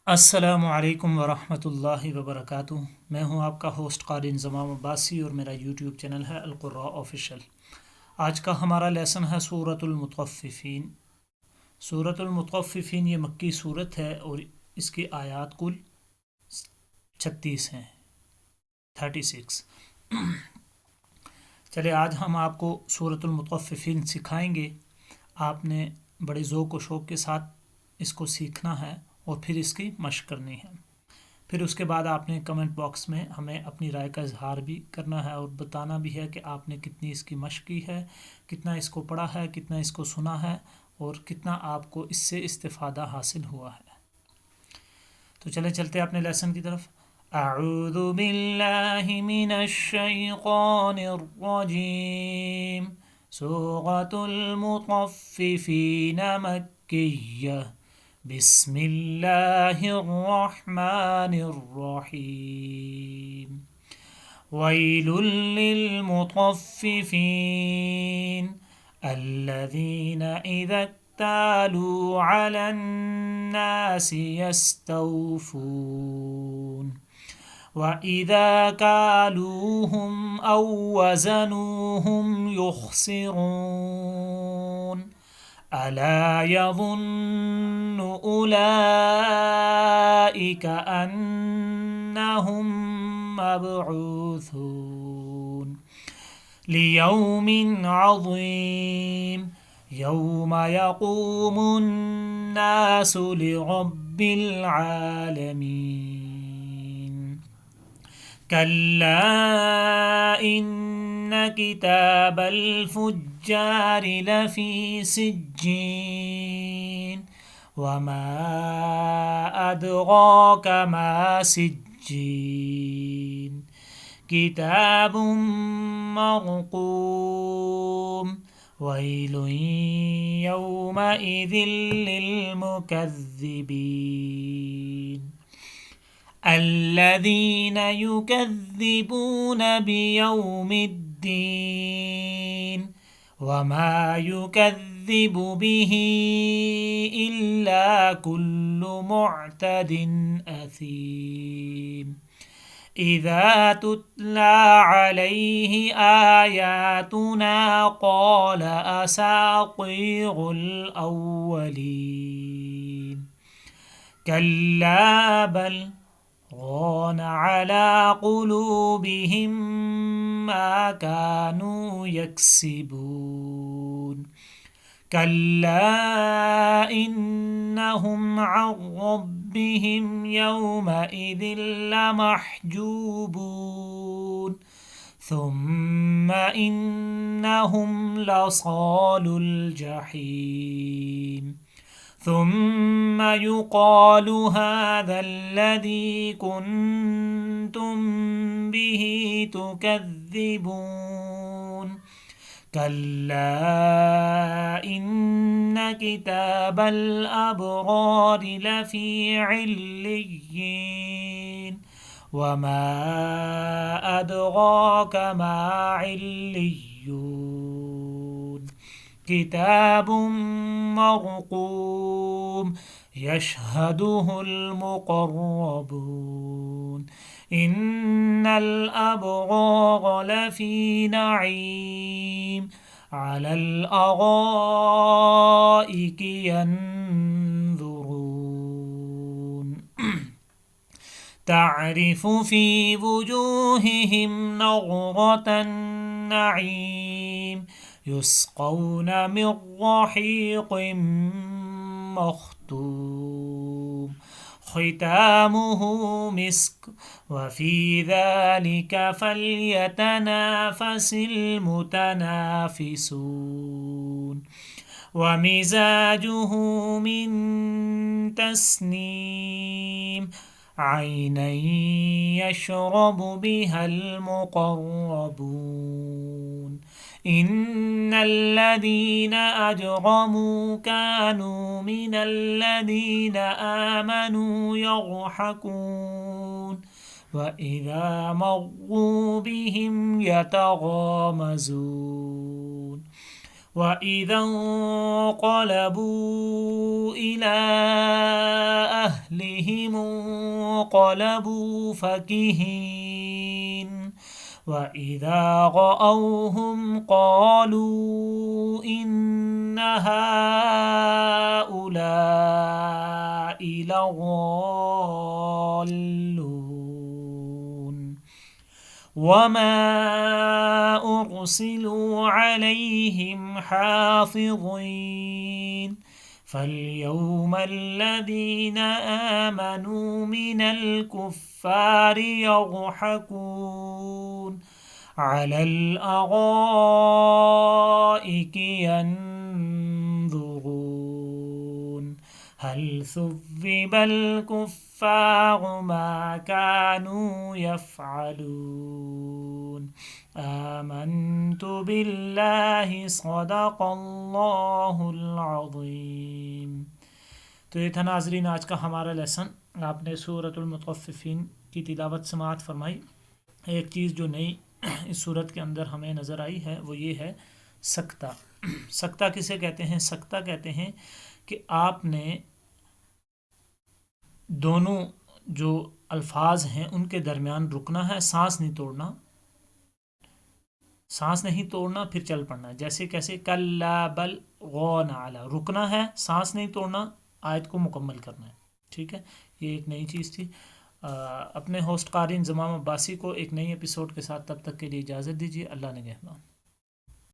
अस्सलामुअलैकुम वरहमतुल्लाहि वबरकातुह। मैं हूं आपका होस्ट क़ारी इंज़माम अब्बासी और मेरा यूट्यूब चैनल है अल क़ुर्रा ऑफिशियल। आज का हमारा लेसन है सूरतुल मुतफ़्फ़िफ़ीन। सूरतुल मुतफ़्फ़िफ़ीन ये मक्की सूरत है और इसकी आयात कुल 36 हैं, 36। चलिए आज हम आपको सूरतुल मुतफ़्फ़िफ़ीन सिखाएंगे। आपने बड़े ज़ौक़ व शौक़ के साथ इसको सीखना है और फिर इसकी मशक़ करनी है। फिर उसके बाद आपने कमेंट बॉक्स में हमें अपनी राय का इजहार भी करना है और बताना भी है कि आपने कितनी इसकी मशक़ की है, कितना इसको पढ़ा है, कितना इसको सुना है और कितना आपको इससे इस्तिफ़ादा हासिल हुआ है। तो चले चलते अपने लेसन की तरफ। अऊज़ु बिल्लाहि मिनश शैतानिर रजीम। सूरतुल मुतफ़्फ़िफ़ीन मक्किय्यह। बिस्मिल्लाहिर्रहमानिर्रहीम। वैलुल लिलमुतफ़्फ़िफ़ीन अल्लज़ीन इज़ा इक्तालू अलन्नासि यस्तौफ़ून वइज़ा कालूहुम औ वज़नूहुम युख़सिरून अला यज़ुन्नु उलाइक अन्नहुम मबऊसून लियौमिन अज़ीम यौम यक़ूमुन्नासु लिरब्बिल आलमीन। कल्ला इन्न किताबल फुज्जारि लफ़ी सिज्जीन वमा अदराक मा सिज्जीन किताबुम मरक़ूम वैलुन यौमइज़िल लिलमुकज़्ज़िबीन الذين يكذبون بيوم الدين وما يكذب به إلا كل معتد أثيم إذا تتلى عليه آياتنا قال أساطير الأولين كلا بل ران على قلوبهم ما كانوا يكسبون كلا إنهم عن ربهم يومئذ لمحجوبون ثم إنهم لصالو الجحيم ثم يقال هذا الذي كنتم به تكذبون كلا إن كتاب الأبرار لفي عليين وما أدراك ما عليون كتاب مرقوم يشهده المقربون إن الأبرار لفي نعيم على الأرائك ينظرون تعرف في وجوههم نضرة النعيم يسقون من رحيق مختوم ختامه مسك وفي ذلك فليتنافس المتنافسون ومزاجه من تسنيم عينا يشرب بها المقربون إن الذين أجرموا كانوا من الذين آمنوا يضحكون وإذا مروا بهم يتغامزون वइज़ा क़लबू इला अहलिहिम क़लबू फ़कीहीन वइज़ा रअवहुम क़ालू इन्न हाउलाइ लज़ाल्लून वमा उरसिलू अलैहिम हाफ़िज़ीन फ़ल्यौमल्लज़ीन आमनू मिनल कुफ़्फ़ारि यज़हकून अलल अराइकि यंज़ुरून हल सुव्विबल कुफ़्फ़ारु मा कानू यफ़अलून आमन्तु बिल्लाहि सदक़ल्लाहुल अज़ीम। तो ये था नाज़रीन आज का हमारा लेसन। आपने सूरतुल मुतफ़्फ़िफ़ीन की तिलावत समाअत फरमाई। एक चीज़ जो नई इस सूरत के अंदर हमें नज़र आई है वो ये है सकता। सकता किसे कहते हैं? सकता कहते हैं कि आपने दोनों जो अल्फाज हैं उनके दरमियान रुकना है, सांस नहीं तोड़ना, सांस नहीं तोड़ना फिर चल पड़ना है। जैसे कैसे? कल्ला बल गौन आला, रुकना है, सांस नहीं तोड़ना, आयत को मुकम्मल करना है। ठीक है, ये एक नई चीज़ थी। अपने होस्ट कारिन ज़माम अब्बासी को एक नई एपिसोड के साथ तब तक के लिए इजाज़त दीजिए। अल्लाह निगहबान।